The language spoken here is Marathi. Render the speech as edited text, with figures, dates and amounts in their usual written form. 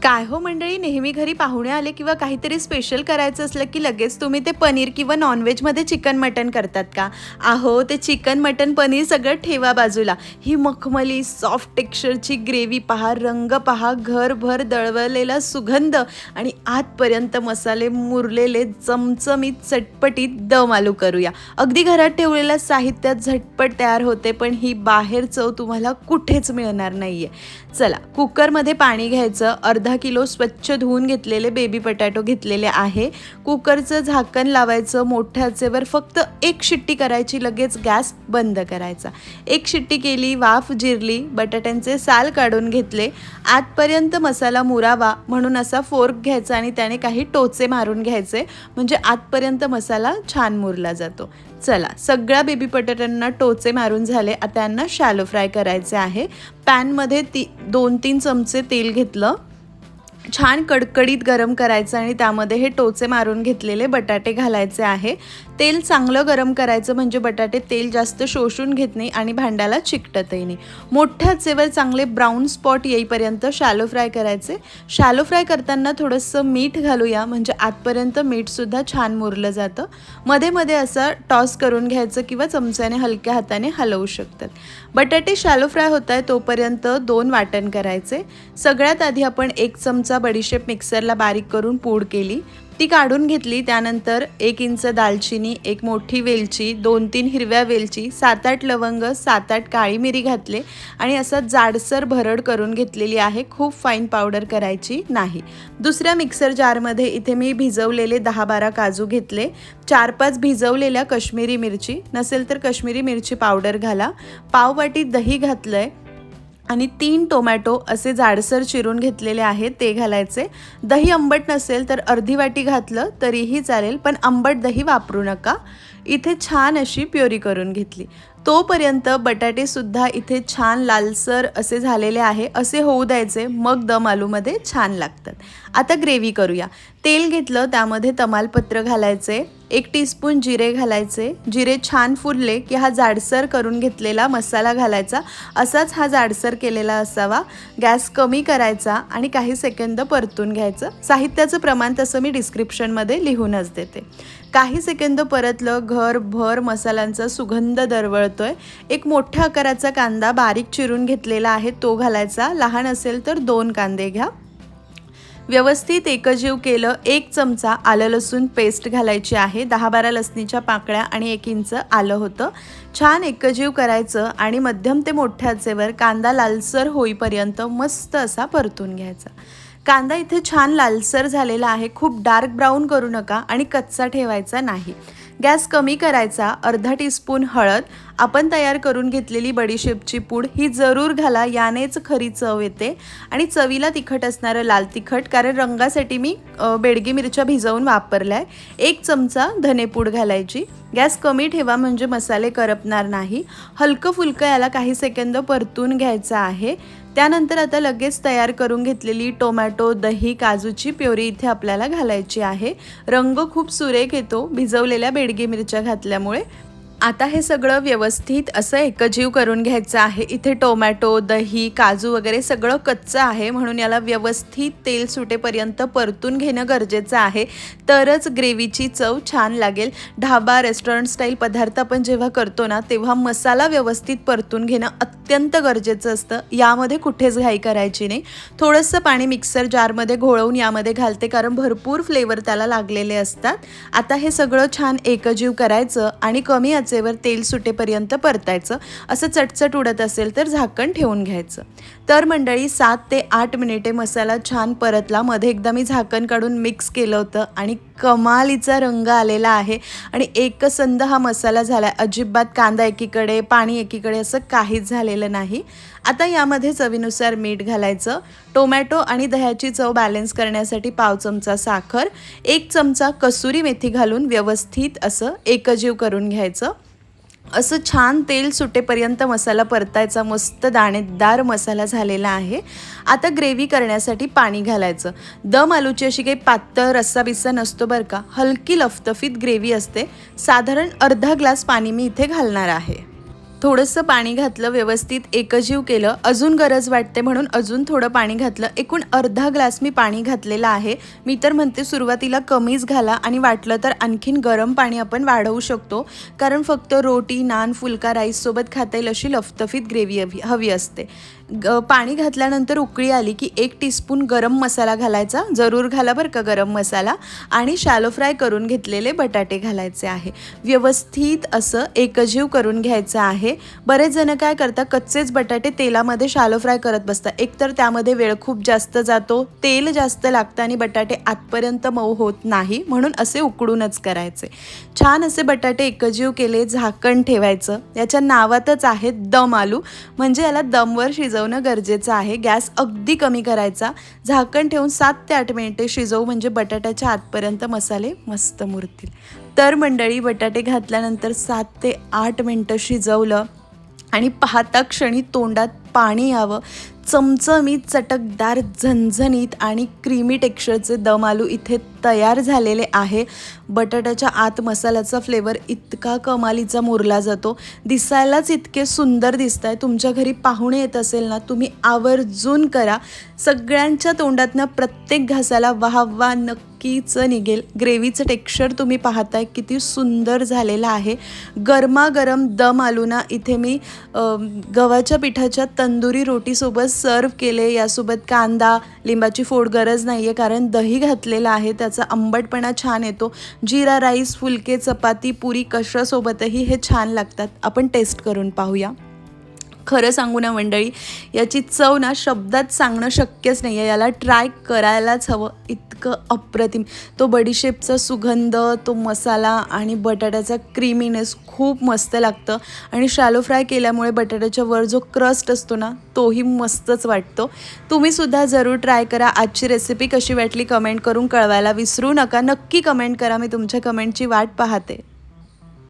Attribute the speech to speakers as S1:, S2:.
S1: काय हो मंडळी, नेहमी घरी पाहुणे आले किंवा काहीतरी स्पेशल करायचं असलं की लगेच तुम्ही ते पनीर किंवा नॉनव्हेजमध्ये चिकन मटन करतात का? अहो, ते चिकन मटन पनीर सगळं ठेवा बाजूला. ही मखमली सॉफ्ट टेक्स्चरची ग्रेव्ही पहा, रंग पहा, घरभर दळवलेला सुगंध आणि आतपर्यंत मसाले मुरलेले चमचमीत चटपटीत दम आलू करूया. अगदी घरात ठेवलेल्या साहित्यात झटपट तयार होते, पण ही बाहेर चव तुम्हाला कुठेच मिळणार नाहीये. चला, कुकरमध्ये पाणी घ्यायचं. अर्धा किलो स्वच्छ धुवून घेतलेले बेबी बटाटो घेतलेले आहे. कुकरचं झाकण लावायचं. मोठ्या आचेवर फक्त एक शिट्टी करायची, लगेच गॅस बंद करायचा. एक शिट्टी केली, वाफ जिरली, बटाट्यांचे साल काढून घेतले. आतपर्यंत मसाला मुरावा म्हणून असा फोर्क घ्यायचा आणि त्याने काही टोचे मारून घ्यायचे, म्हणजे आतपर्यंत मसाला छान मुरला जातो. चला, सगळ्या बेबी बटाट्यांना टोचे मारून झाले. आता यांना शॅलो फ्राय करायचे आहे. पॅनमध्ये 2-3 चमचे तेल घेतलं. छान कडकडीत गरम करायचं आणि त्यामध्ये हे टोचे मारून घेतलेले बटाटे घालायचे आहे. तेल चांगलं गरम करायचं, म्हणजे बटाटे तेल जास्त शोषून घेत नाही आणि भांड्याला चिकटतही नाही. मोठ्या आचेवर चांगले ब्राऊन स्पॉट येईपर्यंत शॅलो फ्राय करायचे. शॅलो फ्राय करताना थोडंसं मीठ घालूया, म्हणजे आतपर्यंत मीठसुद्धा छान मुरलं जातं. मध्ये मध्ये असं टॉस करून घ्यायचं किंवा चमच्याने हलक्या हाताने हलवू शकतात. बटाटे शॅलो फ्राय होत आहे तोपर्यंत 2 वाटण करायचे. सगळ्यात आधी आपण 1 चमचा बडीशेप मिक्सरला बारीक करून पूड केली, ती काढून घेतली. त्यानंतर 1 इंच दालचिनी, 1 मोठी वेलची, 2-3 हिरव्या वेलची, 7-8 लवंग, 7-8 काळी मिरी घातले आणि असं जाडसर भरड करून घेतलेली आहे. खूप फाईन पावडर करायची नाही. दुसऱ्या मिक्सर जारमध्ये इथे मी भिजवलेले 10-12 काजू घेतले. 4-5 भिजवलेल्या काश्मीरी मिरची, नसेल तर काश्मीरी मिरची पावडर घाला. पाव वाटी दही घातलंय आणि 3 टोमॅटो असे जाडसर चिरून घेतलेले आहेत, ते घालायचे. दही आंबट नसेल तर अर्धी वाटी घातलं तरीही चालेल, पण आंबट दही वापरू नका. इथे छान अशी प्युरी करून घेतली. तोपर्यंत बटाटेसुद्धा इथे छान लालसर असे झालेले आहे. असे होऊ द्यायचे, मग दम आलूमध्ये छान लागतात. आता ग्रेव्ही करूया. तेल घेतलं, त्यामध्ये तमालपत्र घालायचे. 1 टीस्पून जिरे घालायचे. जिरे छान फुलले की हा जाडसर करून घेतलेला मसाला घालायचा. असाच हा जाडसर केलेला असावा. गॅस कमी करायचा आणि काही सेकंद परतून घ्यायचं. साहित्याचं प्रमाण तसं मी डिस्क्रिप्शनमध्ये लिहूनच देते. काही सेकंद परतलं, घरभर मसाल्यांचा सुगंध दरवळतोय. 1 मोठ्या आकाराचा कांदा बारीक चिरून घेतलेला आहे, तो घालायचा. लहान असेल तर 2 कांदे घ्या. व्यवस्थित एकजीव केलं. 1 चमचा आलं लसूण पेस्ट घालायची आहे. 10-12 लसणीच्या पाकळ्या आणि 1 इंच आलं होतं. छान एकजीव करायचं आणि मध्यम ते मोठ्या आचेवर कांदा लालसर होईपर्यंत मस्त असा परतून घ्यायचा. कांदा इथे छान लालसर झालेला आहे. खूप डार्क ब्राऊन करू नका आणि कच्चा ठेवायचा नाही. गॅस कमी करायचा. अर्धा टीस्पून हळद, आपण तयार करून घेतलेली बडीशेपची पूड ही जरूर घाला, यानेच खरी चव येते. आणि चवीला तिखट असणारं लाल तिखट, कारण रंगासाठी मी बेडगी मिरच्या भिजवून वापरल्या आहे. 1 चमचा धनेपूड घालायची. गॅस कमी ठेवा, म्हणजे मसाले करपणार नाही. हलकं फुलकं याला काही सेकंद परतून घ्यायचं आहे. त्यानंतर आता लगेच तयार करून घेतलेली टोमॅटो, दही, काजूची प्युरी इथे आपल्याला घालायची आहे. रंग खूप सुरेख येतो भिजवलेल्या बेडगी मिरच्या घातल्यामुळे. आता हे सगळं व्यवस्थित असं एकजीव करून घ्यायचं आहे. इथे टोमॅटो, दही, काजू वगैरे सगळं कच्चं आहे, म्हणून याला व्यवस्थित तेल सुटेपर्यंत परतून घेणं गरजेचं आहे, तरच ग्रेव्हीची चव छान लागेल. ढाबा, रेस्टॉरंट स्टाईल पदार्थ आपण जेव्हा करतो ना, तेव्हा मसाला व्यवस्थित परतून घेणं अत्यंत गरजेचं असतं. यामध्ये कुठेच घाई करायची नाही. थोडंसं पाणी मिक्सर जारमध्ये घोळवून यामध्ये घालते, कारण भरपूर फ्लेवर त्याला लागलेले असतात. आता हे सगळं छान एकजीव करायचं आणि कमी वर तेल सुटेपर्यंत परतायचं. असं चटचट उडत असेल तर झाकण ठेवून घ्यायचं. तर मंडळी 7 ते 8 मिनिटे मसाला छान परतला. मध्ये एकदा मी झाकण काढून मिक्स केलं होतं आणि कमालीचा रंग आलेला आहे आणि एकसंध हा मसाला झाला. अजिबात कांदा एकीकडे, पाणी एकीकडे असं काहीच झालेलं नाही. आता यामध्ये चवीनुसार मीठ घालायचं. टोमॅटो आणि दह्याची चव बॅलन्स करण्यासाठी पाव चमचा साखर, 1 चमचा कसुरी मेथी घालून व्यवस्थित असं एकजीव करून घ्यायचं. असं छान तेल सुटेपर्यंत मसाला परतायचा. मस्त दाणेदार मसाला झालेला आहे. आता ग्रेव्ही करण्यासाठी पाणी घालायचं. दम आलूची अशी काही पातळ रस्सा बिस्सा नसतो बरं का, हलकी लफतफीत ग्रेव्ही असते. साधारण अर्धा ग्लास पाणी मी इथे घालणार आहे. थोडंसं पाणी घातलं, व्यवस्थित एकजीव केलं. अजून गरज वाटते म्हणून अजून थोडं पाणी घातलं. एकूण अर्धा ग्लास मी पाणी घातलेलं आहे. मी तर म्हणते सुरुवातीला कमीच घाला आणि वाटलं तर आणखीन गरम पाणी आपण वाढवू शकतो, कारण फक्त रोटी, नान, फुलका राईससोबत खाता येईल अशी लफतफीत ग्रेव्ही हवी असते. पाणी घातल्यानंतर उकळी आली की 1 टीस्पून गरम मसाला घालायचा, जरूर घाला बरं का गरम मसाला, आणि शॅलो फ्राय करून घेतलेले बटाटे घालायचे आहे. व्यवस्थित असं एकजीव करून घ्यायचं आहे. बरेच जण काय करतात, कच्चेच बटाटे तेलामध्ये शॅलो फ्राय करत बसतात. एकतर त्यामध्ये वेळ खूप जास्त जातो, तेल जास्त लागतं आणि बटाटे आतपर्यंत मऊ होत नाही, म्हणून असे उकडूनच करायचे. छान असे बटाटे एकजीव केले, झाकण ठेवायचं. याच्या नावातच आहे दम आलू, म्हणजे याला दमवर शिजवणं गरजेचं आहे. गॅस अगदी कमी करायचा, झाकण ठेवून 7 ते 8 मिनिटे शिजवू, म्हणजे बटाट्याच्या आतपर्यंत मसाले मस्त मुरतील. तर मंडळी, बटाटे घातल्यानंतर 7 ते 8 मिनिटं शिजवलं आणि पाहता क्षणी तोंडात पाणी यावं. चमचमीत, चटकदार, झणझणीत आणि क्रीमी टेक्स्चरचे दम आलू इथे तयार झालेले आहे. बटाट्याच्या आत मसाल्याचा फ्लेवर इतका कमालीचा मुरला जातो, दिसायलाच इतके सुंदर दिसत आहे. तुमच्या घरी पाहुणे येत असेल ना, तुम्ही आवर्जून करा. सगळ्यांच्या तोंडातनं प्रत्येक घासाला वाह वाह नक्कीच निघेल. ग्रेव्हीचं टेक्स्चर तुम्ही पाहताय किती सुंदर झालेलं आहे. गरमागरम दम आलू ना इथे मी गव्हाच्या पिठाच्या तंदुरी रोटीसोबत सर्व केले. यासोबत कांदा, लिंबाची फोड गरज नाही आहे, कारण दही घातलेलं आहे, त्याचा आंबटपणा छान येतो. जिरा राईस, फुलके, चपाती, पुरी कशासोबतही हे छान लागतात. आपण टेस्ट करून पाहूया. खरं सांगू ना मंडळी, याची चव ना शब्दात सांगणं शक्यच नाही आहे. याला ट्राय करायलाच हवं, इतकं अप्रतिम. तो बडीशेपचा सुगंध, तो मसाला आणि बटाट्याचा क्रीमीनेस खूप मस्त लागतं. आणि शॅलो फ्राय केल्यामुळे बटाट्याच्या वर जो क्रस्ट असतो ना, तोही मस्तच वाटतो. तुम्हीसुद्धा जरूर ट्राय करा. आजची रेसिपी कशी वाटली कमेंट करून कळवायला विसरू नका. नक्की कमेंट करा, मी तुमच्या कमेंटची वाट पाहते.